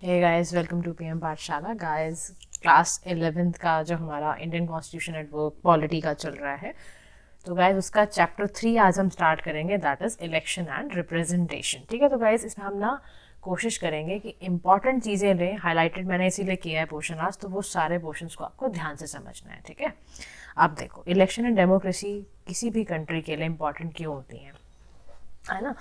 Hey guys, welcome to PM Pathshala. Guys, class 11th का जो हमारा Indian constitution at work polity का चल रहा है, तो गाइस उसका चैप्टर 3 आज हम स्टार्ट करेंगे, that is election and representation. ठीक है, तो गाइस इसमें हम ना कोशिश करेंगे कि इंपॉर्टेंट चीज़ें लें, हाईलाइटेड मैंने इसीलिए किया है पोर्शन आज, तो वो सारे पोर्शंस को आपको ध्यान से समझना है। ठीक है, अब देखो, इलेक्शन एंड डेमोक्रेसी किसी भी कंट्री के लिए इंपॉर्टेंट क्यों होती है ना?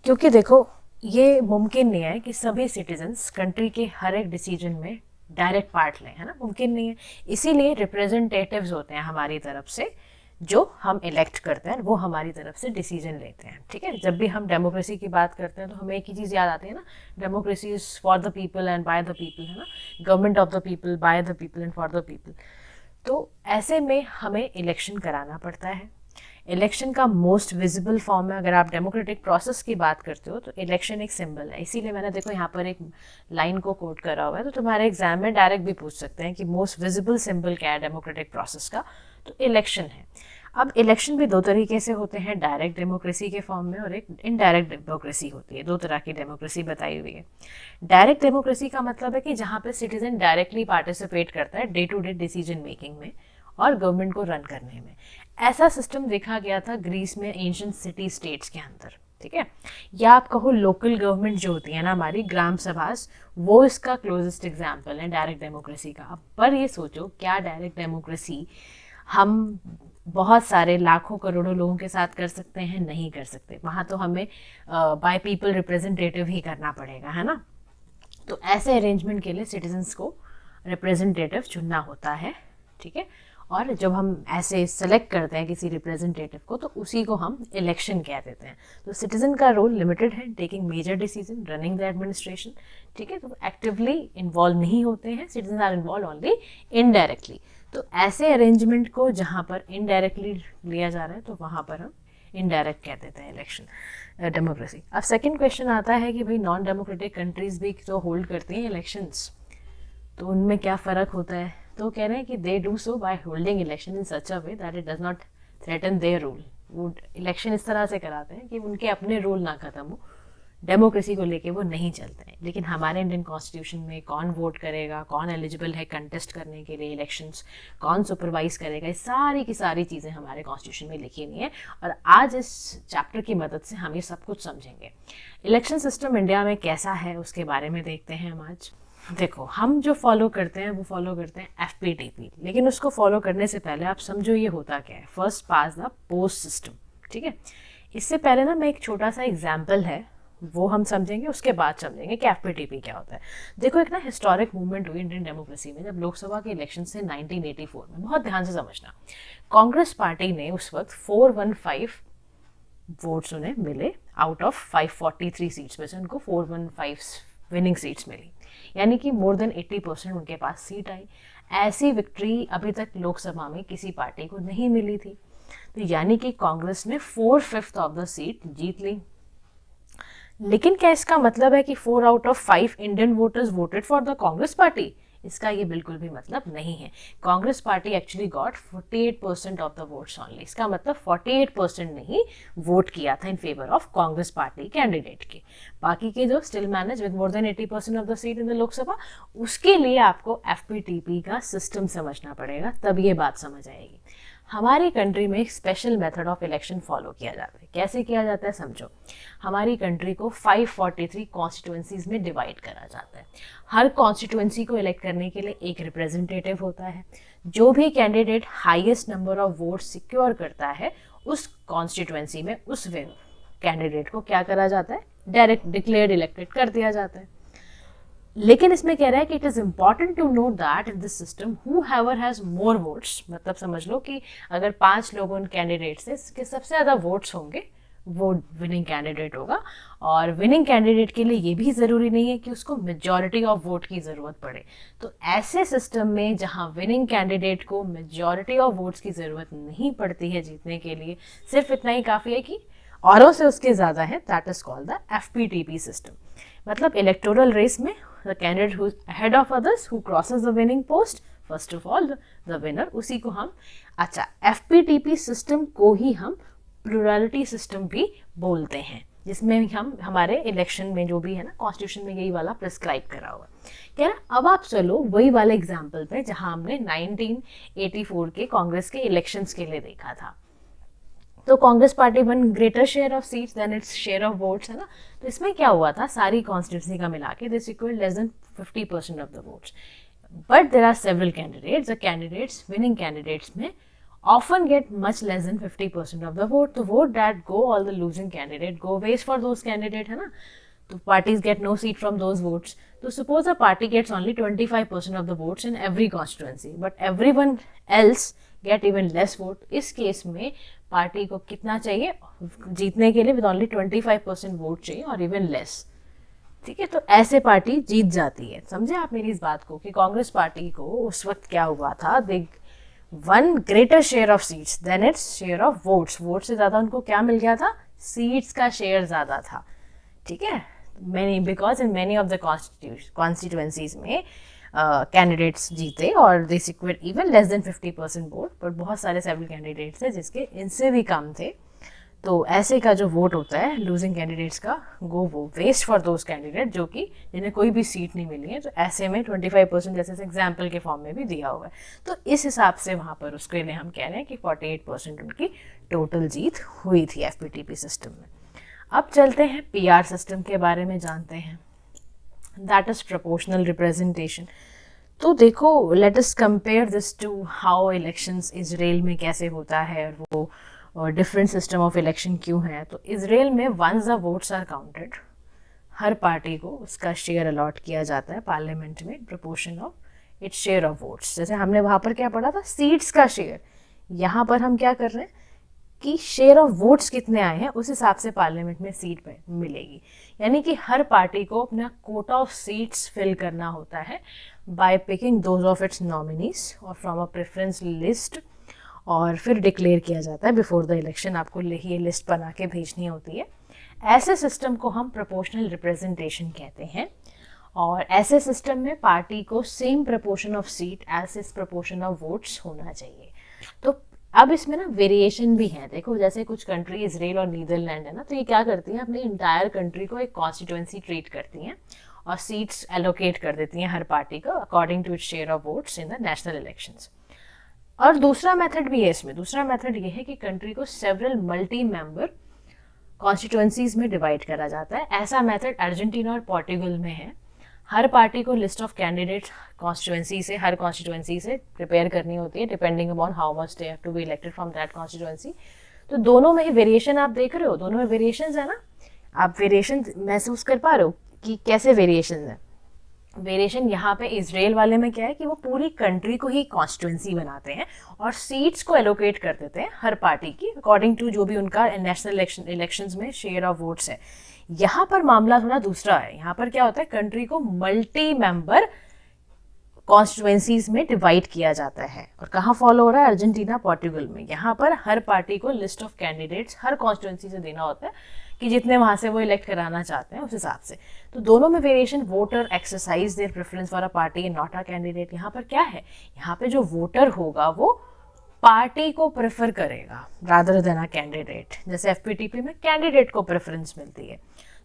क्योंकि देखो, ये मुमकिन नहीं है कि सभी सिटीजन्स कंट्री के हर एक डिसीजन में डायरेक्ट पार्ट लें, है ना, मुमकिन नहीं है। इसीलिए रिप्रेजेंटेटिव्स होते हैं हमारी तरफ से, जो हम इलेक्ट करते हैं, वो हमारी तरफ से डिसीजन लेते हैं। ठीक है, जब भी हम डेमोक्रेसी की बात करते हैं तो हमें एक ही चीज़ याद आती है ना, democracy is for the people and by the people, है ना, government of the people, by the people and for the people. तो ऐसे में हमें इलेक्शन कराना पड़ता है। इलेक्शन का मोस्ट विजिबल फॉर्म है, अगर आप डेमोक्रेटिक प्रोसेस की बात करते हो तो इलेक्शन एक सिंबल है। इसीलिए मैंने देखो यहाँ पर एक लाइन को कोट करा हुआ है, तो तुम्हारे एग्जाम में डायरेक्ट भी पूछ सकते हैं कि मोस्ट विजिबल सिंबल क्या है डेमोक्रेटिक प्रोसेस का, तो इलेक्शन है। अब इलेक्शन भी दो तरीके से होते हैं, डायरेक्ट डेमोक्रेसी के फॉर्म में और एक इनडायरेक्ट डेमोक्रेसी होती है। दो तरह की डेमोक्रेसी बताई हुई है। डायरेक्ट डेमोक्रेसी का मतलब है कि जहाँ पे सिटीजन डायरेक्टली पार्टिसिपेट करता है day to day decision making में और गवर्नमेंट को रन करने में। ऐसा सिस्टम देखा गया था ग्रीस में, एंशिएंट सिटी स्टेट्स के अंदर। ठीक है, या आप कहो लोकल गवर्नमेंट जो होती है ना हमारी ग्राम सभास, वो इसका क्लोजेस्ट एग्जाम्पल है डायरेक्ट डेमोक्रेसी का। अब पर ये सोचो, क्या डायरेक्ट डेमोक्रेसी हम बहुत सारे लाखों करोड़ों लोगों के साथ कर सकते हैं? नहीं कर सकते। वहाँ तो हमें बाय पीपल रिप्रेजेंटेटिव ही करना पड़ेगा, है ना। तो ऐसे अरेंजमेंट के लिए सिटीजन्स को रिप्रेजेंटेटिव चुनना होता है। ठीक है, और जब हम ऐसे सेलेक्ट करते हैं किसी रिप्रेजेंटेटिव को, तो उसी को हम इलेक्शन कह देते हैं। तो सिटीजन का रोल लिमिटेड है, taking major decision, running the administration. ठीक है, तो एक्टिवली इन्वॉल्व नहीं होते हैं, citizen are involve only indirectly. तो ऐसे अरेंजमेंट को जहाँ पर इनडायरेक्टली लिया जा रहा है, तो वहाँ पर हम इनडायरेक्ट कह देते हैं इलेक्शन डेमोक्रेसी। अब सेकंड क्वेश्चन आता है कि भाई नॉन डेमोक्रेटिक कंट्रीज भी तो होल्ड करती हैं इलेक्शंस, तो उनमें क्या फ़र्क होता है? तो कह रहे हैं कि they do so by holding election in such a way that it does not threaten their rule. वो इलेक्शन इस तरह से कराते हैं कि उनके अपने रूल ना ख़त्म हो, डेमोक्रेसी को लेके वो नहीं चलते हैं। लेकिन हमारे इंडियन कॉन्स्टिट्यूशन में कौन वोट करेगा, कौन एलिजिबल है कंटेस्ट करने के लिए इलेक्शंस, कौन सुपरवाइज करेगा, ये सारी की सारी चीज़ें हमारे कॉन्स्टिट्यूशन में लिखी हुई हैं। और आज इस चैप्टर की मदद से हम ये सब कुछ समझेंगे। इलेक्शन सिस्टम इंडिया में कैसा है उसके बारे में देखते हैं हम आज। देखो, हम जो फॉलो करते हैं वो फॉलो करते हैं एफपीटीपी, लेकिन उसको फॉलो करने से पहले आप समझो ये होता क्या है, first pass the post system. ठीक है, इससे पहले ना मैं एक छोटा सा एग्जाम्पल है वो हम समझेंगे, उसके बाद समझेंगे कि एफपीटीपी क्या होता है। देखो, एक ना हिस्टोरिक मूवमेंट हुई इंडियन डेमोक्रेसी में जब लोकसभा के इलेक्शन से 1984 में। बहुत ध्यान से समझना, कांग्रेस पार्टी ने उस वक्त 415 वोट्स उन्हें मिले आउट ऑफ 543 सीट्स में से, उनको 415 विनिंग सीट्स मिली, यानी कि मोर देन 80% उनके पास सीट आई। ऐसी विक्ट्री अभी तक लोकसभा में किसी पार्टी को नहीं मिली थी। तो यानी कि कांग्रेस ने 4/5 ऑफ द सीट जीत ली। लेकिन क्या इसका मतलब है कि 4 out of 5 Indian voters voted for the Congress party? इसका ये बिल्कुल भी मतलब नहीं है। Congress party actually got 48% of the votes only. इसका मतलब 48% ने ही वोट किया था in favour of Congress party candidate के। बाकी के जो still manage with more than 80% of the seat in the Lok Sabha, उसके लिए आपको एफपीटीपी का सिस्टम समझना पड़ेगा, तब ये बात समझ आएगी। हमारी कंट्री में एक special method of election follow किया जाता है। कैसे किया जाता है समझो। हमारी कंट्री को 543 कॉन्स्टिट्यूएंसीज में डिवाइड करा जाता है। हर कॉन्स्टिट्यूएंसी को इलेक्ट करने के लिए एक रिप्रेजेंटेटिव होता है। जो भी candidate highest number of vote secure करता है, उस कॉन्स्टिट्यूएंसी में उस कैंडिडेट को क्या करा जाता है? डायरेक्ट डिक्लेयर्ड इलेक्टेड कर दिया जाता है। लेकिन इसमें कह रहा है कि it is important to note that in this system whoever has more votes, मतलब समझ लो कि अगर 5 लोगों कैंडिडेट से इसके सबसे ज़्यादा वोट्स होंगे, वो विनिंग कैंडिडेट होगा। और विनिंग कैंडिडेट के लिए ये भी ज़रूरी नहीं है कि उसको मेजॉरिटी ऑफ वोट की ज़रूरत पड़े। तो ऐसे सिस्टम में जहाँ विनिंग कैंडिडेट को मेजॉरिटी ऑफ वोट्स की ज़रूरत नहीं पड़ती है जीतने के लिए, सिर्फ इतना ही काफ़ी है कि औरों से उसके ज़्यादा है, that is called the FPTP system. मतलब इलेक्टोरल रेस में the candidate who is ahead of others, who crosses the winning post, first of all the winner, उसी को हम, अच्छा, एफपीटीपी सिस्टम को ही हम प्लूरलिटी सिस्टम भी बोलते हैं। जिसमें हम हमारे इलेक्शन में जो भी है ना, कॉन्स्टिट्यूशन में यही वाला प्रिस्क्राइब करा हुआ क्या ना। अब आप चलो वही वाले एग्जाम्पल पे जहां हमने 1984 के कांग्रेस के इलेक्शंस के लिए देखा था। तो Congress party won greater share of seats than its share of votes, है ना। तो इसमें क्या हुआ था, सारी कॉन्स्टिट्यूंसी का मिला के this equal less than 50% of the votes, but there are several candidates, the candidates winning candidates में often get much less than 50% of the vote. The vote that go, all the losing candidate go waste for those candidate, है ना। तो parties get no seat from those votes. So suppose a party gets only 25% of the votes in every constituency, but everyone else get even less vote. इस case में party को कितना चाहिए जीतने के लिए, with only 25% वोट चाहिए और इवन लेस, ठीक है। तो ऐसे पार्टी जीत जाती है। समझे आप मेरी इस बात को कि कांग्रेस पार्टी को उस वक्त क्या हुआ था, they won greater share of seats than its share of votes, vote से ज़्यादा उनको क्या मिल गया था, सीट्स का शेयर ज़्यादा था, ठीक है। Many because in many of the constituencies में कैंडिडेट्स जीते और they secured even less than 50% vote, पर बहुत सारे सेवरल कैंडिडेट्स थे जिसके इनसे भी कम थे। तो ऐसे का जो वोट होता है लूजिंग कैंडिडेट्स का, वो वेस्ट फॉर दोज कैंडिडेट जो कि जिन्हें कोई भी सीट नहीं मिली है। तो ऐसे में 25% जैसे एग्जाम्पल के फॉर्म में भी दिया हुआ है। तो इस हिसाब से वहाँ पर उसके लिए हम कह रहे हैं कि 48% उनकी टोटल जीत हुई थी एफपीटीपी सिस्टम में। अब चलते हैं पीआर सिस्टम के बारे में जानते हैं, दैट इज प्रोपोर्शनल रिप्रेजेंटेशन। तो देखो, let us compare this to how elections Israel में कैसे होता है और वो और डिफरेंट सिस्टम ऑफ इलेक्शन क्यों है। तो इजराइल में once the votes are counted, हर पार्टी को उसका शेयर अलॉट किया जाता है पार्लियामेंट में, proportion of its share of votes. जैसे हमने वहाँ पर क्या पढ़ा था, सीट्स का शेयर, यहाँ पर हम क्या कर रहे हैं कि शेयर ऑफ वोट्स कितने आए हैं उस हिसाब से पार्लियामेंट में सीट मिलेगी। यानी कि हर पार्टी को अपना कोटा ऑफ सीट्स फिल करना होता है by picking those of its nominees और फ्रॉम अ प्रेफरेंस लिस्ट, और फिर डिक्लेयर किया जाता है बिफोर द इलेक्शन, आपको ये लिस्ट बना के भेजनी होती है। ऐसे सिस्टम को हम प्रोपोर्शनल रिप्रेजेंटेशन कहते हैं, और ऐसे सिस्टम में पार्टी को same proportion of seat as is proportion of votes होना चाहिए। तो अब इसमें ना वेरिएशन भी है। देखो, जैसे कुछ कंट्री इजराइल और नीदरलैंड है ना, तो ये क्या करती हैं, अपनी इंटायर कंट्री को एक कॉन्स्टिट्यूएंसी ट्रीट करती हैं और सीट्स एलोकेट कर देती हैं हर पार्टी को according to its share of votes in the national elections. और दूसरा मेथड भी है इसमें, दूसरा मेथड ये है कि कंट्री को सेवरल मल्टी मेंबर कॉन्स्टिट्यूएंसीज में डिवाइड करा जाता है। ऐसा मेथड अर्जेंटीना और पोर्टुगल में है। हर पार्टी को लिस्ट ऑफ कैंडिडेट कॉन्स्टिट्यूएंसी से, हर कॉन्स्टिट्यूएंसी से प्रिपेयर करनी होती है depending upon how much they have to be elected from that constituency. तो दोनों में ही वेरिएशन आप देख रहे हो, दोनों में वेरिएशन है ना, आप वेरिएशन महसूस कर पा रहे हो कि कैसे वेरिएशन है। वेरिएशन यहाँ पे इजराइल वाले में क्या है कि वो पूरी कंट्री को ही कॉन्स्टिट्यूएंसी बनाते हैं और सीट्स को एलोकेट कर देते हैं हर पार्टी की अकॉर्डिंग टू जो भी उनका नेशनल इलेक्शंस में शेयर ऑफ वोट्स है। यहाँ पर मामला थोड़ा दूसरा है। यहाँ पर क्या होता है, कंट्री को मल्टी मेंबर कॉन्स्टिट्यूएंसीज में डिवाइड किया जाता है। और कहाँ फॉलो हो रहा है, अर्जेंटीना पोर्टुगल में। यहाँ पर हर पार्टी को list of candidates her constituency से देना होता है कि जितने वहाँ से वो इलेक्ट कराना चाहते हैं उस हिसाब से। तो दोनों में variation, voter exercise their preference for a party and not a candidate. यहाँ पर क्या है, यहाँ पे जो वोटर होगा वो पार्टी को प्रेफर करेगा रादर देन अ कैंडिडेट। जैसे एफपीटीपी में कैंडिडेट को प्रेफरेंस मिलती है।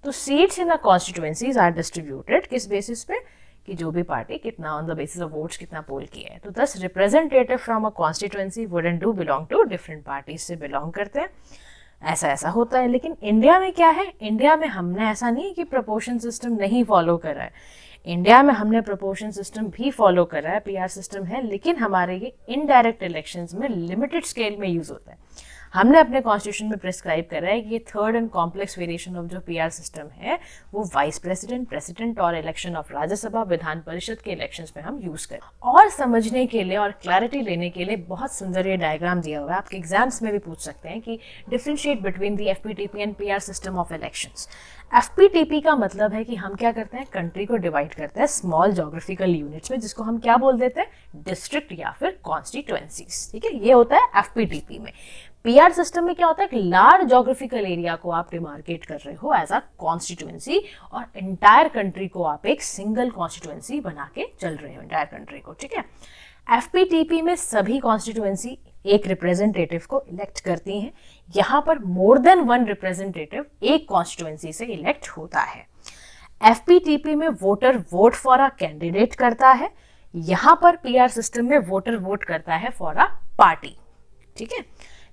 तो seats in the constituencies are distributed किस बेसिस पे, कि जो भी पार्टी कितना on the basis of votes कितना पोल किया है। तो दस representative from a constituency would and do belong to different parties से बिलोंग करते हैं। ऐसा होता है। लेकिन इंडिया में क्या है, इंडिया में हमने ऐसा नहीं है कि प्रोपोर्शन सिस्टम नहीं फॉलो करा है। इंडिया में हमने प्रोपोर्शन सिस्टम भी फॉलो करा है, पीआर सिस्टम है, लेकिन हमारे ये इनडायरेक्ट इलेक्शंस में लिमिटेड स्केल में यूज होता है। हमने अपने कॉन्स्टिट्यूशन में प्रिस्क्राइब करा है कि ये third and complex variation of जो पीआर सिस्टम है वो वाइस प्रेसिडेंट, प्रेसिडेंट और इलेक्शन ऑफ राज्यसभा, विधान परिषद के इलेक्शंस में हम यूज करें। और समझने के लिए और क्लैरिटी लेने के लिए बहुत सुंदर ये डायग्राम दिया हुआ है, आपके एग्जाम्स में भी पूछ सकते हैं कि differentiate between the FPTP and PR system of elections. FPTP का मतलब है कि हम क्या करते हैं, कंट्री को डिवाइड करते हैं स्मॉल ज्योग्राफिकल यूनिट्स में, जिसको हम क्या बोल देते हैं, डिस्ट्रिक्ट या फिर कॉन्स्टिट्यूएंसीज। ठीक है, ये होता है एफपीटीपी में। पीआर सिस्टम में क्या होता है, एक लार्ज ज्योग्राफिकल एरिया को आप डिमार्केट कर रहे हो एज अ कॉन्स्टिट्यूएंसी और एंटायर कंट्री को आप एक सिंगल कॉन्स्टिट्यूएंसी बना के चल रहे हो, एंटायर कंट्री को। ठीक है, एफपीटीपी में सभी कॉन्स्टिट्यूएंसी एक रिप्रेजेंटेटिव को इलेक्ट करती हैं। यहाँ पर मोर देन वन रिप्रेजेंटेटिव एक कॉन्स्टिट्यूएंसी से इलेक्ट होता है। एफपीटीपी में voter vote for a candidate करता है, यहाँ पर पीआर सिस्टम में वोटर वोट करता है फॉर अ पार्टी। ठीक है,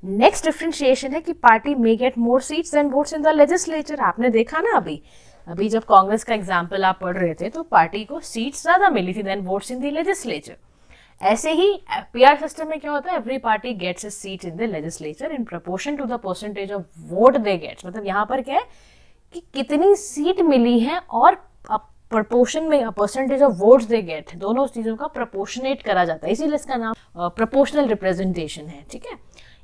नेक्स्ट डिफरेंशिएशन है कि party may get more seats than votes in the legislature. आपने देखा ना अभी जब कांग्रेस का एग्जाम्पल आप पढ़ रहे थे तो पार्टी को सीट्स ज्यादा मिली थी than votes in the legislature. ऐसे ही पीआर सिस्टम में क्या होता है, every party gets a seat in the legislature in proportion to the percentage of vote they gets. मतलब यहाँ पर क्या है कि कितनी सीट मिली है और प्रपोर्शन में percentage of votes they gate, दोनों चीजों का प्रपोर्शनेट करा जाता है, इसीलिए इसका नाम प्रोपोर्शनल रिप्रेजेंटेशन है। ठीक है,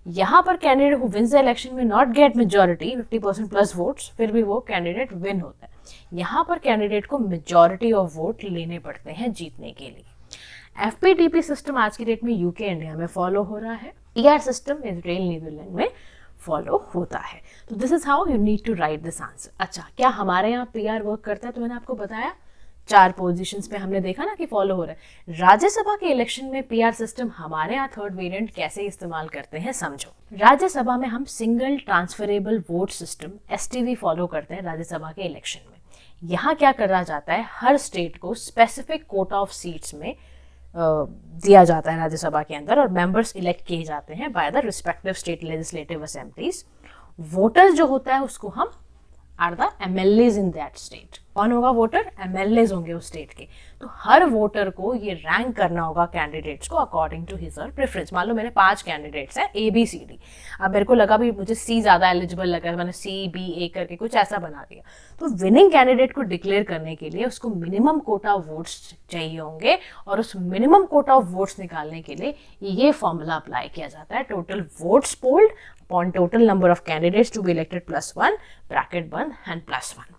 यहाँ पर candidate who wins the election में not get majority 50% plus votes, फिर भी वो कैंडिडेट विन होता है। यहाँ पर कैंडिडेट को मेजॉरिटी ऑफ वोट लेने पड़ते हैं जीतने के लिए। एफपीटीपी सिस्टम आज की डेट में यूके इंडिया में फॉलो हो रहा है, पीआर सिस्टम इजराइल नीदरलैंड में फॉलो होता है। तो this is how you need to write this answer. अच्छा, क्या हमारे यहाँ पीआर वर्क करता है? तो मैंने आपको बताया 4 पोजीशंस पे हमने देखा ना कि फॉलो हो रहा है। राज्यसभा के इलेक्शन में पीआर सिस्टम हमारे यहाँ थर्ड वेरिएंट कैसे इस्तेमाल करते हैं समझो। राज्यसभा में हम single transferable vote system STV follow करते हैं राज्यसभा के इलेक्शन में। यहाँ क्या करा जाता है, हर स्टेट को स्पेसिफिक कोटा ऑफ सीट्स में दिया जाता है राज्यसभा के अंदर और मेंबर्स इलेक्ट किए जाते हैं by the respective state legislative assemblies. Voters जो होता है उसको हम are the MLAs in that state. कौन होगा वोटर? एमएलएज होंगे उस स्टेट के। तो हर वोटर को ये रैंक करना होगा कैंडिडेट्स को अकॉर्डिंग टू हिज और प्रेफरेंस। मान लो मेरे 5 कैंडिडेट्स हैं ABCD, अब मेरे को लगा भी मुझे C ज़्यादा एलिजिबल लगा, मैंने CBA करके कुछ ऐसा बना दिया। तो विनिंग कैंडिडेट को डिक्लेयर करने के लिए उसको मिनिमम कोटा वोट्स चाहिए होंगे और उस मिनिमम कोटा ऑफ वोट्स निकालने के लिए ये फॉर्मूला अप्लाई किया जाता है, total votes polled upon total number of candidates to be elected +1 bracket बंद एंड +1।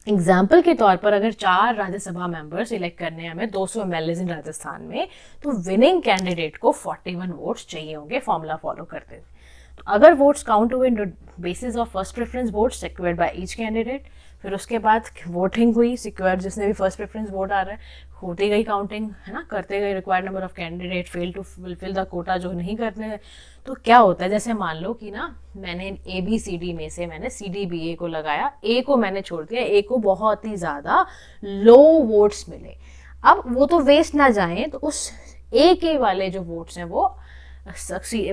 एग्जाम्पल के तौर पर अगर 4 राज्यसभा मेंबर्स इलेक्ट करने हैं हमें 200 एमएलएज इन राजस्थान में, तो विनिंग कैंडिडेट को 41 वोट्स चाहिए होंगे फॉर्मूला फॉलो करते हुए। तो अगर वोट्स काउंट हुए in basis of first preference vote secured by each candidate, फिर उसके बाद वोटिंग हुई, सिक्योर जिसने भी फर्स्ट प्रेफरेंस वोट आ रहा है, होती गई काउंटिंग, है ना, करते गए, required number of candidate fail to fulfil the quota जो नहीं करते हैं। तो क्या होता है, जैसे मान लो कि ना मैंने ABCD में से मैंने CDBA को लगाया, A को मैंने छोड़ दिया, A को बहुत ही ज़्यादा लो वोट्स मिले। अब वो तो वेस्ट ना जाए, तो उस A के वाले जो वोट्स हैं वो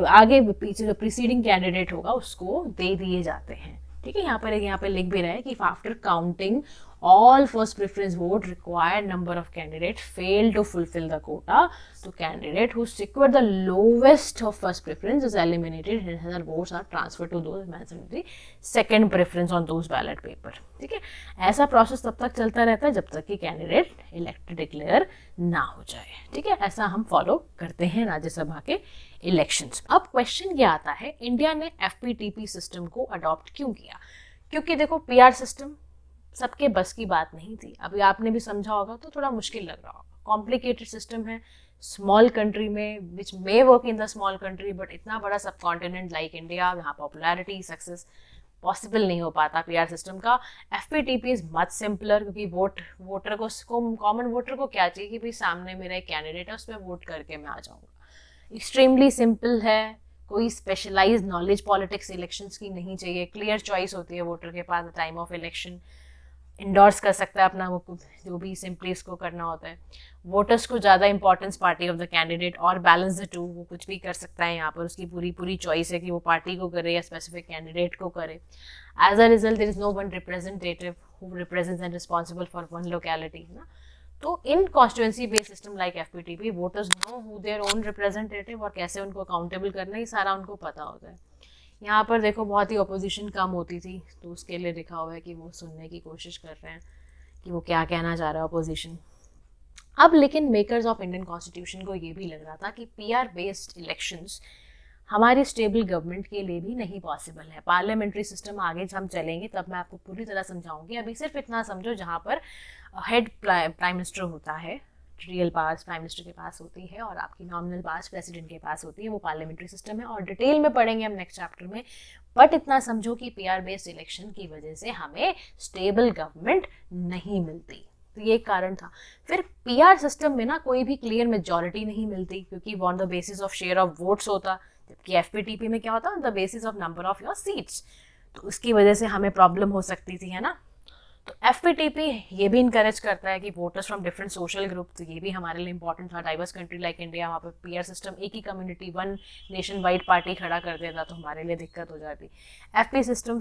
आगे पीछे जो प्रीसीडिंग कैंडिडेट होगा उसको दे दिए जाते हैं। ठीक है, यहाँ पे लिख भी रहा है कि after counting all first preference vote required number of candidates failed to fulfill the quota, so candidate who secured the lowest of first preference is eliminated and their votes are transferred to those mentioned in the second preference on those ballot paper। ठीक है, ऐसा process तब तक चलता रहता है जब तक कि कैंडिडेट इलेक्ट डिक्लेयर ना हो जाए। ठीक है, ऐसा हम फॉलो करते हैं राज्यसभा के इलेक्शंस। अब क्वेश्चन ये आता है, इंडिया ने FPTP सिस्टम को अडॉप्ट क्यों किया? क्योंकि देखो पीआर सिस्टम सबके बस की बात नहीं थी। अभी आपने भी समझा होगा तो थोड़ा मुश्किल लग रहा होगा, कॉम्प्लिकेटेड सिस्टम है, स्मॉल कंट्री में which may work in the small country, but इतना बड़ा सब कॉन्टिनेंट लाइक इंडिया, यहाँ पॉपुलैरिटी सक्सेस पॉसिबल नहीं हो पाता पीआर सिस्टम का। FPTP इज मच सिंपलर, क्योंकि वोटर को कॉमन वोटर को क्या चाहिए कि भाई सामने मेरा एक कैंडिडेट है, उस पर वोट करके मैं आ जाऊँगा। एक्सट्रीमली सिंपल है, कोई स्पेशलाइज नॉलेज पॉलिटिक्स इलेक्शंस की नहीं चाहिए, क्लियर चॉइस होती है वोटर के पास टाइम ऑफ इलेक्शन, इंडोर्स कर सकता है अपना वो जो भी सिंपली इसको करना होता है। वोटर्स को ज़्यादा importance party of the candidate और बैलेंस द टू, वो कुछ भी कर सकता है यहाँ पर, उसकी पूरी चॉइस है कि वो पार्टी को करे या स्पेसिफिक कैंडिडेट को करे। As a result there is no one representative who represents and responsible for one locality ना। तो in constituency based system like FPTP voters know who their own representative और कैसे उनको अकाउंटेबल करना है, ये सारा उनको पता होता है। यहाँ पर देखो बहुत ही अपोजिशन कम होती थी, तो उसके लिए लिखा हुआ है कि वो सुनने की कोशिश कर रहे हैं कि वो क्या कहना चाह रहा है अपोजिशन। अब लेकिन मेकर्स ऑफ इंडियन कॉन्स्टिट्यूशन को ये भी लग रहा था कि पीआर बेस्ड इलेक्शंस हमारी स्टेबल गवर्नमेंट के लिए भी नहीं पॉसिबल है। पार्लियामेंट्री सिस्टम आगे हम चलेंगे तब मैं आपको पूरी तरह समझाऊंगी, अभी सिर्फ इतना समझो जहाँ पर हेड प्राइम मिनिस्टर होता है, रियल पावर्स प्राइम मिनिस्टर के पास होती है और आपकी नॉमिनल पावर्स प्रेसिडेंट के पास होती है, वो पार्लियामेंट्री सिस्टम है और डिटेल में पढ़ेंगे हम नेक्स्ट चैप्टर में। बट इतना समझो कि पीआर बेस्ड इलेक्शन की वजह से हमें स्टेबल गवर्नमेंट नहीं मिलती, तो ये एक कारण था। फिर पीआर सिस्टम में ना कोई भी क्लियर मेजॉरिटी नहीं मिलती, क्योंकि on the basis of share of votes होता, जबकि एफपीटीपी में क्या होता on the basis of number of your seats. तो उसकी वजह से हमें प्रॉब्लम हो सकती थी, है ना। तो एफपीटीपी ये भी इनकरेज करता है कि voters from different social group, तो ये भी हमारे लिए इंपॉर्टेंट था। डाइवर्स कंट्री लाइक इंडिया, वहाँ पे पीआर सिस्टम एक ही community one nation wide party खड़ा कर देता, तो हमारे लिए दिक्कत हो जाती। एफपी सिस्टम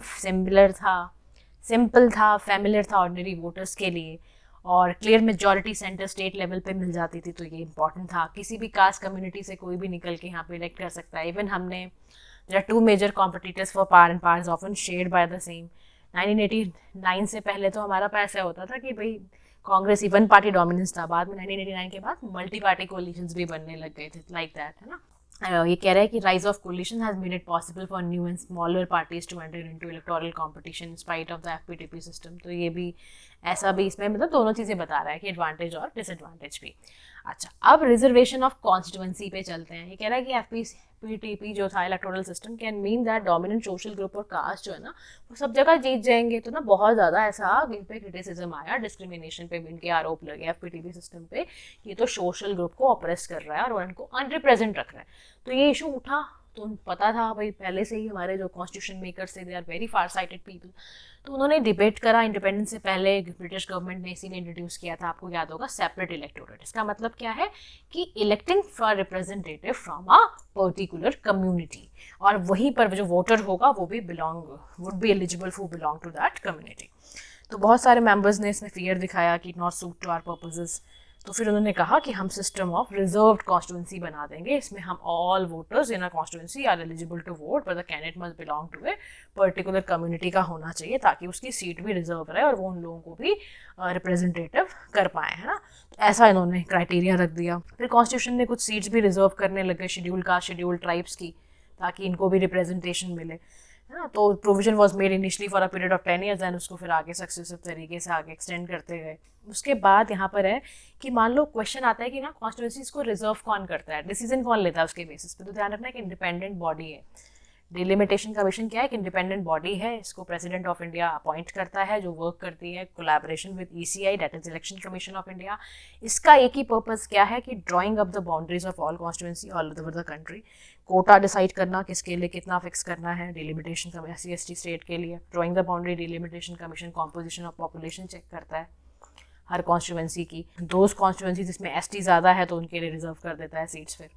सिंपल था, फैमिलियर था ऑर्डिनरी वोटर्स के लिए, और clear majority centre state level पे मिल जाती थी, तो ये इंपॉर्टेंट था। किसी भी कास्ट कम्युनिटी से कोई भी निकल के यहाँ पे इलेक्ट कर सकता है। इवन हमने there are two major competitors for power and power is often shared by the same. 1989 से पहले तो हमारा पास ऐसा होता था कि भाई कांग्रेस ही वन पार्टी डोमिनेंस था, बाद में 1989 के बाद मल्टी पार्टी कोलिशंस भी बनने लग गए थे, लाइक दैट, है ना। ये कह रहा है कि rise of coalition has made it possible for new and smaller parties to enter into electoral competition in spite of the FPTP system. तो ये भी ऐसा भी इसमें मतलब दोनों चीज़ें बता रहा है कि एडवांटेज और डिसएडवांटेज भी। अच्छा, अब रिजर्वेशन ऑफ कॉन्स्टिट्यूएंसी पे चलते हैं। ये कह रहा है कि एफपीटीपी जो था electoral system can mean that dominant social group और कास्ट जो है ना वो सब जगह जीत जाएंगे। तो ना बहुत ज़्यादा ऐसा इन पे क्रिटिसिज्म आया, डिस्क्रिमिनेशन पे भी इनके आरोप लगे एफपीटीपी सिस्टम पे, ये तो सोशल ग्रुप को ऑप्रेस कर रहा है और उनको अनरिप्रेजेंट रख रहा है। तो ये इशू उठा, तो पता था भाई पहले से ही हमारे जो कॉन्स्टिट्यूशन मेकर्स थे they are very far sighted people, तो उन्होंने डिबेट करा। इंडिपेंडेंस से पहले ब्रिटिश गवर्नमेंट ने इसीलिए इंट्रोड्यूस किया था, आपको याद होगा, सेपरेट इलेक्टोरेट। इसका मतलब क्या है कि electing for representative from a particular community, और वहीं पर जो वोटर होगा वो भी would be eligible for belong to that community. तो बहुत सारे मेंबर्स ने इसमें फियर दिखाया कि not suit to our purposes, तो फिर उन्होंने कहा कि हम सिस्टम ऑफ रिजर्व्ड कॉन्स्टिट्यूंसी बना देंगे, इसमें हम all voters in a constituency are eligible to vote, पर the candidate must belong to a particular community का होना चाहिए, ताकि उसकी सीट भी रिजर्व रहे और वो उन लोगों को भी रिप्रेजेंटेटिव कर पाए, है ना। तो ऐसा इन्होंने क्राइटेरिया रख दिया। फिर कॉन्स्टिट्यूशन ने कुछ सीट्स भी रिजर्व करने लगे शेड्यूल कास्ट, शेड्यूल ट्राइब्स की, ताकि इनको भी रिप्रेजेंटेशन मिले, है ना। तो provision was made initially for a period of 10 years, then उसको फिर आगे सक्सेसिव तरीके से आगे एक्सटेंड करते गए। उसके बाद यहाँ पर है कि मान लो क्वेश्चन आता है कि ना कॉन्स्टिट्यूंसीज को रिजर्व कौन करता है, डिसीजन कौन लेता है उसके बेसिस पे, तो ध्यान रखना कि इंडिपेंडेंट बॉडी है। डिलिमिटेशन कमीशन क्या है, एक इंडिपेंडेंट बॉडी है, इसको प्रेसिडेंट ऑफ इंडिया अपॉइंट करता है, जो वर्क करती है collaboration with ECI, that is election commission of India. इसका एक ही पर्पस क्या है कि drawing up the boundaries of all constituency all over the country, quota decide करना किसके लिए कितना फिक्स करना है, डिलिमिटेशन का SC/ST स्टेट के लिए, drawing the boundary, delimitation commission composition of population check करता है हर कॉन्स्टिट्यूंसी की, दोज कॉन्स्टिट्यूंसी जिसमें ST ज़्यादा है तो उनके लिए रिजर्व कर देता है सीट्स, फिर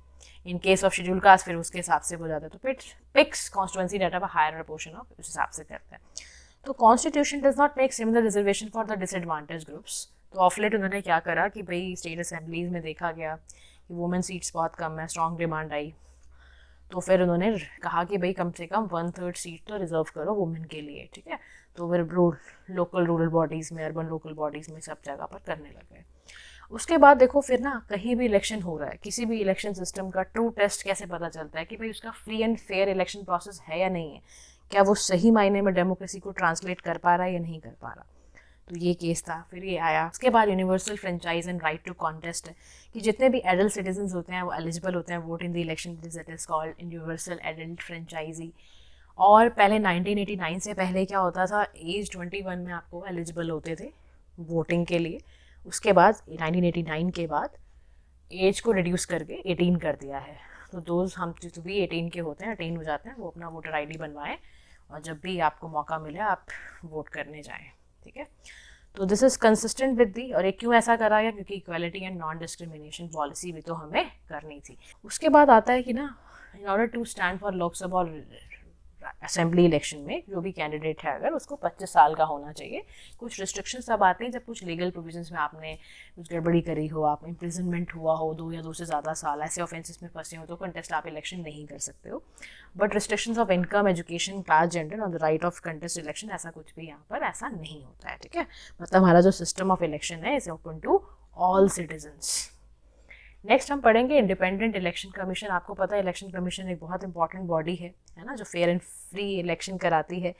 in case of schedule caste फिर उसके हिसाब से हो जाता है, तो फिर पिक्स कॉन्स्टिट्यूंसी डाटा पर हायर प्रपोर्शन ऑफ उस हिसाब से करता है। तो constitution does not make similar reservation for the disadvantage groups. तो ऑफ लेट उन्होंने क्या करा कि भाई स्टेट असेंबलीज में देखा गया कि वुमेन सीट्स बहुत कम है, स्ट्रॉन्ग डिमांड आई, तो फिर उन्होंने कहा कि भाई कम से कम 1/3 सीट तो रिजर्व करो वुमेन के लिए, ठीक है। तो फिर लोकल रूरल बॉडीज़ में, अर्बन लोकल बॉडीज़ में सब जगह पर करने लगे। उसके बाद देखो फिर ना कहीं भी इलेक्शन हो रहा है, किसी भी इलेक्शन सिस्टम का ट्रू टेस्ट कैसे पता चलता है कि भाई उसका free and fair election process है या नहीं है, क्या वो सही मायने में डेमोक्रेसी को ट्रांसलेट कर पा रहा है या नहीं कर पा रहा। तो ये केस था, फिर ये आया। उसके बाद universal franchise and right to contest है कि जितने भी एडल्ट सिटीजन होते हैं वो एलिजिबल होते हैं vote in the election, that is called universal adult franchise. और पहले 1989 से पहले क्या होता था, एज 21 में आपको एलिजिबल होते थे वोटिंग के लिए। उसके बाद 1989 के बाद एज को रिड्यूस करके 18 कर दिया है। तो दोस्त हम जो भी 18 के होते हैं, 18 हो जाते हैं, वो अपना वोटर ID बनवाएं और जब भी आपको मौका मिले आप वोट करने जाएं, ठीक है। तो this is consistent with the, और ये क्यों ऐसा करा गया, क्योंकि equality and non discrimination policy भी तो हमें करनी थी। उसके बाद आता है कि ना in order to stand for Lok Sabha और असेंबली इलेक्शन में जो भी कैंडिडेट है अगर उसको 25 साल का होना चाहिए। कुछ रिस्ट्रिक्शंस तब आते हैं जब कुछ लीगल प्रोविजंस में आपने कुछ गड़बड़ी करी हो, आप इम्प्रिजनमेंट हुआ हो 2 या 2 से ज़्यादा साल, ऐसे ऑफेंसेस में फंसे हो तो कंटेस्ट आप इलेक्शन नहीं कर सकते हो। But restrictions of income, education, class, gender और the right of contest election, ऐसा कुछ भी यहाँ पर ऐसा नहीं होता है, ठीक है। मतलब हमारा जो सिस्टम ऑफ इलेक्शन है is open to all citizens. Next हम पढ़ेंगे इंडिपेंडेंट इलेक्शन कमीशन। आपको पता है इलेक्शन कमीशन एक बहुत इंपॉर्टेंट बॉडी है ना, जो फेयर एंड फ्री इलेक्शन कराती है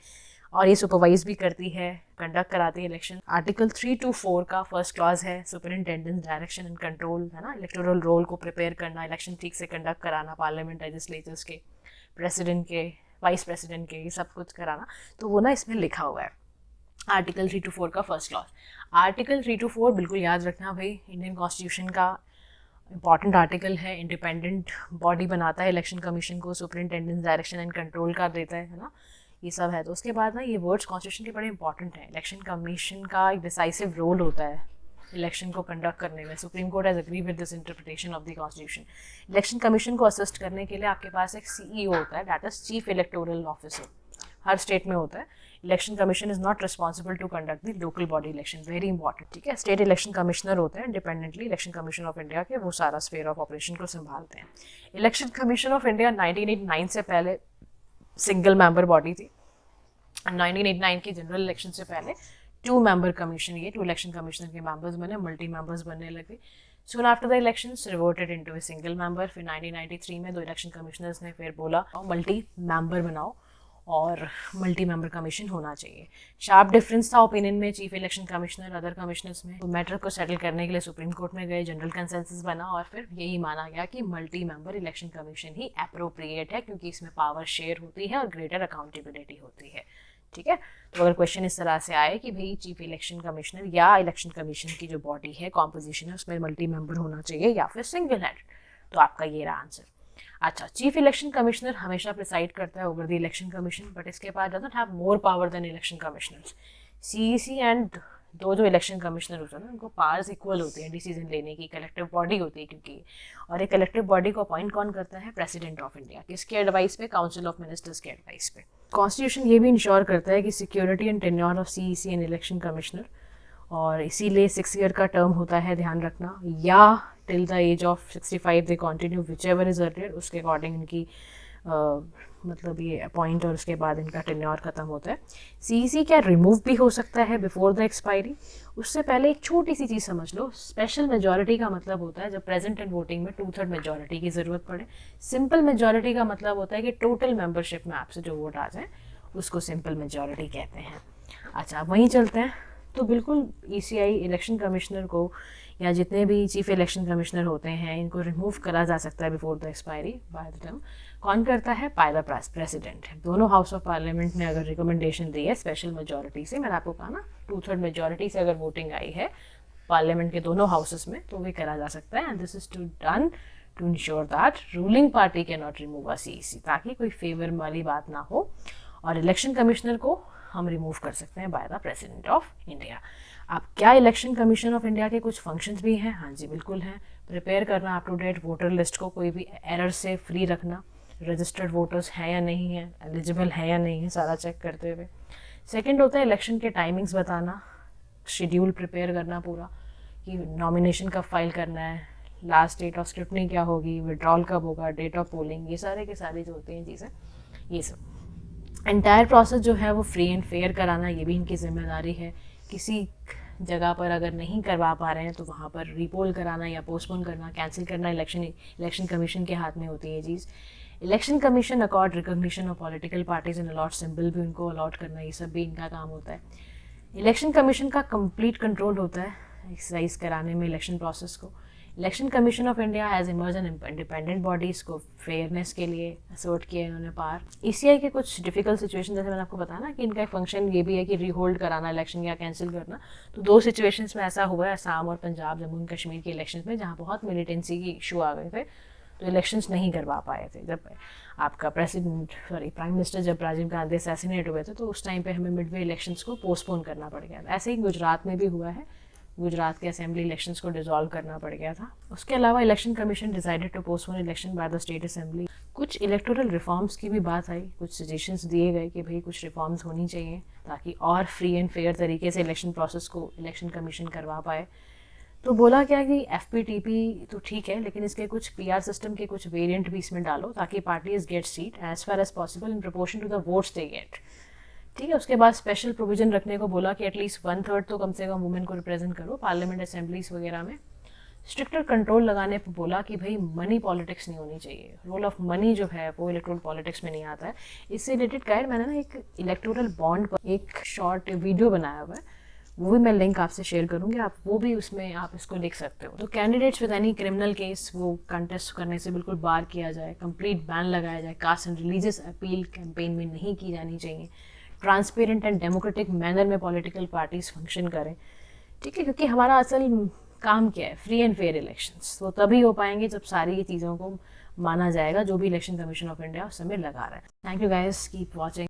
और ये सुपरवाइज भी करती है, कंडक्ट कराती है इलेक्शन। आर्टिकल 3 to 4 का फर्स्ट क्लॉज है सुपरिटेंडेंस, डायरेक्शन एंड कंट्रोल, है ना, इलेक्टोरल रोल को प्रिपेयर करना, इलेक्शन ठीक से कंडक्ट कराना, पार्लियामेंट लेजिस्लेचर्स के, प्रेसिडेंट के, वाइस प्रेसिडेंट के, ये सब कुछ कराना, तो वो ना इसमें लिखा हुआ है। आर्टिकल 3 to 4 का फर्स्ट क्लॉज। आर्टिकल 3 to 4 बिल्कुल याद रखना भाई, इंडियन कॉन्स्टिट्यूशन का इंपॉर्टेंट आर्टिकल है। इंडिपेंडेंट बॉडी बनाता है इलेक्शन कमीशन को, सुपरिंटेंडेंस डायरेक्शन एंड कंट्रोल कर देता है ना, ये सब है। तो उसके बाद ना ये वर्ड्स कॉन्स्टिट्यूशन के बड़े इंपॉर्टेंट हैं। इलेक्शन कमीशन का एक डिसाइसिव रोल होता है इलेक्शन को कंडक्ट करने में। Supreme court has agree with this interpretation of the constitution. Election commission को असिस्ट करने के लिए आपके पास एक CEO होता है, that is chief electoral officer, हर स्टेट में होता है। Election commission is not responsible to conduct the local body election, very important, ठीक है। स्टेट इलेक्शन कमिश्नर होते हैं independently election commission of India के, वो सारा स्फीयर ऑफ ऑपरेशन को संभालते हैं। इलेक्शन कमीशन ऑफ इंडिया 1989 से पहले सिंगल मेंबर बॉडी थी। 1989 की जनरल इलेक्शन से पहले 2 member कमीशन, ये 2 इलेक्शन कमिश्नर के मेंबर्स बने, मल्टी मेंबर्स बनने लगे। Soon after the elections reverted into a single member। फिर 1993 में 2 इलेक्शन कमिश्नर्स ने फिर बोला मल्टी मेंबर बनाओ और मल्टी मेंबर कमीशन होना चाहिए। शार्प डिफरेंस था ओपिनियन में chief election commissioner other commissioners में। तो मैटर को सेटल करने के लिए सुप्रीम कोर्ट में गए, जनरल कंसेंसस बना और फिर यही माना गया कि मल्टी मेंबर इलेक्शन कमीशन ही अप्रोप्रिएट है, क्योंकि इसमें पावर शेयर होती है और ग्रेटर अकाउंटेबिलिटी होती है, ठीक है। तो अगर क्वेश्चन इस तरह से आए कि भाई चीफ इलेक्शन कमिश्नर या इलेक्शन कमीशन की जो बॉडी है, कॉम्पोजिशन है, उसमें मल्टी मेंबर होना चाहिए या फिर सिंगल हेड, तो आपका ये रहा आंसर। अच्छा, चीफ इलेक्शन कमिश्नर हमेशा प्रिसाइड करता है over the election commission, but इसके पास doesn't have more power than election commissioners. CEC and दो जो इलेक्शन कमिश्नर होते हैं ना, उनको पावर्स इक्वल होते हैं डिसीजन लेने की, कलेक्टिव बॉडी होती है क्योंकि। और एक कलेक्टिव बॉडी को अपॉइंट कौन करता है? President of India. किसके एडवाइस पे? काउंसिल ऑफ मिनिस्टर्स के एडवाइस पे। कॉन्स्टिट्यूशन ये भी इंश्योर करता है कि security and tenure of CEC and election commissioner, और इसीलिए 6 ईयर का टर्म होता है, ध्यान रखना, या till the age of 65 they continue whichever is earlier, उसके अकॉर्डिंग इनकी मतलब ये अपॉइंट और उसके बाद इनका टेन्योर खत्म होता है। CEC क्या रिमूव भी हो सकता है बिफोर द एक्सपायरी? उससे पहले एक छोटी सी चीज़ समझ लो, स्पेशल मेजॉरिटी का मतलब होता है जब प्रेजेंट एंड वोटिंग में 2/3 मेजॉरिटी की ज़रूरत पड़े। सिंपल मेजॉरिटी का मतलब होता है कि टोटल मेंबरशिप में आपसे जो वोट आ जाए उसको सिंपल मेजॉरिटी कहते हैं। अच्छा, वहीं चलते हैं। तो बिल्कुल ECI इलेक्शन कमिश्नर को या जितने भी चीफ इलेक्शन कमिश्नर होते हैं इनको रिमूव करा जा सकता है before the expiry by the term. कौन करता है? By the president. दोनों हाउस ऑफ पार्लियामेंट ने अगर रिकमेंडेशन दी है स्पेशल मेजॉरिटी से, मैंने आपको कहा ना 2/3 मेजॉरिटी से अगर वोटिंग आई है पार्लियामेंट के दोनों हाउसेस में, तो वे करा जा सकता है। And this is to done to ensure that ruling party can not remove a CEC, ताकि कोई फेवर वाली बात ना हो। और इलेक्शन कमिश्नर को हम रिमूव कर सकते हैं by the president of India. अब क्या इलेक्शन कमीशन ऑफ इंडिया के कुछ फंक्शंस भी हैं? हाँ जी, बिल्कुल हैं। प्रिपेयर करना up to date voter list को, कोई भी एरर से फ्री रखना, रजिस्टर्ड वोटर्स हैं या नहीं है, एलिजिबल हैं या नहीं है, सारा चेक करते हुए। सेकंड होता है इलेक्शन के टाइमिंग्स बताना, शेड्यूल प्रिपेयर करना पूरा, कि नॉमिनेशन कब फाइल करना है, लास्ट डेट ऑफ स्क्रूटनी क्या होगी, विड्रॉल कब होगा, डेट ऑफ पोलिंग, ये सारे के सारी जो होती हैं चीज़ें, ये सब एंटायर प्रोसेस जो है वो फ्री एंड फेयर कराना, ये भी इनकी जिम्मेदारी है। किसी जगह पर अगर नहीं करवा पा रहे हैं तो वहाँ पर रीपोल कराना या पोस्टपोन करना, कैंसिल करना इलेक्शन कमीशन के हाथ में होती है ये चीज़। Election commission accord recognition of political parties and allot symbol भी उनको अलॉट करना, ये सब भी इनका काम होता है। इलेक्शन कमीशन का कंप्लीट कंट्रोल होता है एक्सरसाइज कराने में इलेक्शन प्रोसेस को। Election commission of India has emerge an independent bodies को फेयरनेस के लिए असर्ट किया इन्होंने पार। ECI के कुछ डिफिकल्ट सिचुएशन, जैसे मैंने आपको बताया ना कि इनका एक फंक्शन ये भी है कि रीहोल्ड कराना इलेक्शन या कैंसिल करना। तो 2 सिचुएशंस में ऐसा हुआ है, असम और पंजाब जम्मू एंड कश्मीर के इलेक्शन में, जहाँ बहुत मिलिटेंसी की इशू आ गए थे, तो इलेक्शंस नहीं करवा पाए थे। जब आपका प्राइम मिनिस्टर जब राजीव गांधी असैसिनेट हुए थे, तो उस टाइम पे हमें मिडवे इलेक्शंस को पोस्टपोन करना पड़ गया था। ऐसे ही गुजरात में भी हुआ है, गुजरात के असेंबली इलेक्शंस को डिसॉल्व करना पड़ गया था। उसके अलावा election commission decided to postpone election by the state assembly. कुछ इलेक्टोरल रिफॉर्म्स की भी बात आई, कुछ सजेशंस दिए गए कि भाई कुछ रिफॉर्म्स होनी चाहिए ताकि और फ्री एंड फेयर तरीके से इलेक्शन प्रोसेस को इलेक्शन कमीशन करवा पाए। तो बोला क्या कि FPTP तो ठीक है, लेकिन इसके कुछ PR सिस्टम के कुछ वेरिएंट भी इसमें डालो ताकि parties get seat as far as possible in proportion to the votes they get, ठीक है। उसके बाद स्पेशल प्रोविजन रखने को बोला कि एटलीस्ट 1/3 तो कम से कम वुमेन को रिप्रेजेंट करो पार्लियामेंट असेंबलीज वगैरह में। स्ट्रिक्टर कंट्रोल लगाने पर बोला कि भाई मनी पॉलिटिक्स नहीं होनी चाहिए, रोल ऑफ मनी जो है वो इलेक्टोरल पॉलिटिक्स में नहीं आता है। इससे रिलेटेड गाइड मैंने ना एक इलेक्टोरल बॉन्ड पर एक शॉर्ट वीडियो बनाया हुआ है, वो भी मैं लिंक आपसे शेयर करूँगी, आप वो भी उसमें आप इसको देख सकते हो। तो candidates with any criminal case वो कंटेस्ट करने से बिल्कुल बार किया जाए, कंप्लीट बैन लगाया जाए, caste and religious appeal campaign में नहीं की जानी चाहिए, ट्रांसपेरेंट एंड डेमोक्रेटिक मैनर में पॉलिटिकल पार्टीज फंक्शन करें, ठीक है, क्योंकि हमारा असल काम क्या है, फ्री एंड फेयर इलेक्शंस। वो तभी हो पाएंगे जब सारी ये चीज़ों को माना जाएगा जो भी इलेक्शन कमीशन ऑफ इंडिया उस समय लगा रहा है। Thank you guys, keep watching.